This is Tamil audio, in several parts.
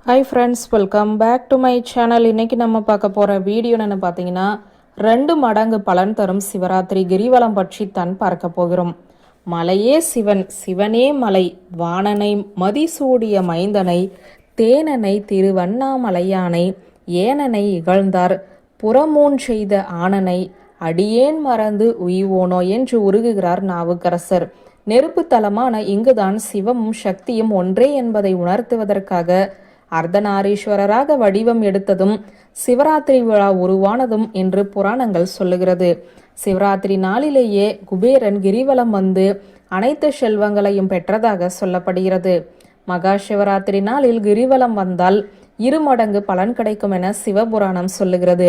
Hi friends, welcome back to my channel. இன்றைக்கி நம்ம பார்க்க போகிற வீடியோ என்ன பார்த்தீங்கன்னா 2 மடங்கு பலன் தரும் சிவராத்திரி கிரிவலம் பற்றி தான் பார்க்க போகிறோம். மலையே சிவன், சிவனே மலை, வாணனை மதிசூடிய மைந்தனை, தேனனை திருவண்ணாமலையானை, ஏனனை இகழ்ந்தார் புறமூன் செய்த ஆனனை, அடியேன் மறந்து உய்வோனோ என்று உருகுகிறார் நாவுக்கரசர். நெருப்பு தலமான இங்குதான் சிவமும் சக்தியும் ஒன்றே என்பதை உணர்த்துவதற்காக அர்த்தநாரீஸ்வரராக வடிவம் எடுத்ததும் சிவராத்திரி விழா உருவானதும் என்று புராணங்கள் சொல்லுகிறது. சிவராத்திரி நாளிலேயே குபேரன் கிரிவலம் வந்து அனைத்து செல்வங்களையும் பெற்றதாக சொல்லப்படுகிறது. மகா சிவராத்திரி நாளில் கிரிவலம் வந்தால் 2 மடங்கு பலன் கிடைக்கும் என சிவபுராணம் சொல்லுகிறது.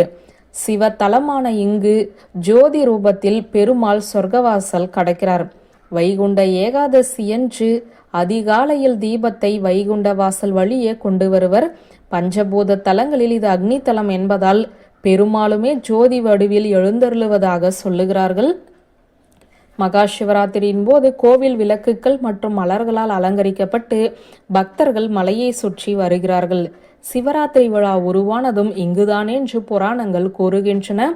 சிவத்தலமான இங்கு ஜோதி ரூபத்தில் பெருமாள் சொர்க்கவாசல் கடக்கிறார். வைகுண்ட ஏகாதசியன்று அதிகாலையில் தீபத்தை வைகுண்ட வாசல் வழியே கொண்டு வருவர். பஞ்சபூத தலங்களில் இது அக்னி தலம் என்பதால் பெருமாளுமே ஜோதி வடிவில் எழுந்தருளுவதாக சொல்லுகிறார்கள். மகா சிவராத்திரியின் போது கோவில் விளக்குகள் மற்றும் மலர்களால் அலங்கரிக்கப்பட்டு பக்தர்கள் மலையை சுற்றி வருகிறார்கள். சிவராத்திரி விழா உருவானதும் இங்குதான் என்று புராணங்கள் கூறுகின்றன.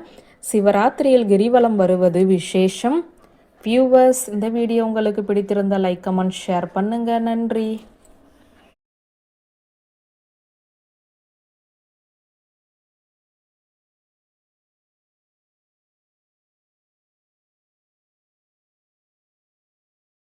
சிவராத்திரியில் கிரிவலம் வருவது விசேஷம். வியூவர்ஸ், இந்த வீடியோ உங்களுக்கு பிடித்திருந்தால் லைக், கமெண்ட், ஷேர் பண்ணுங்க. நன்றி.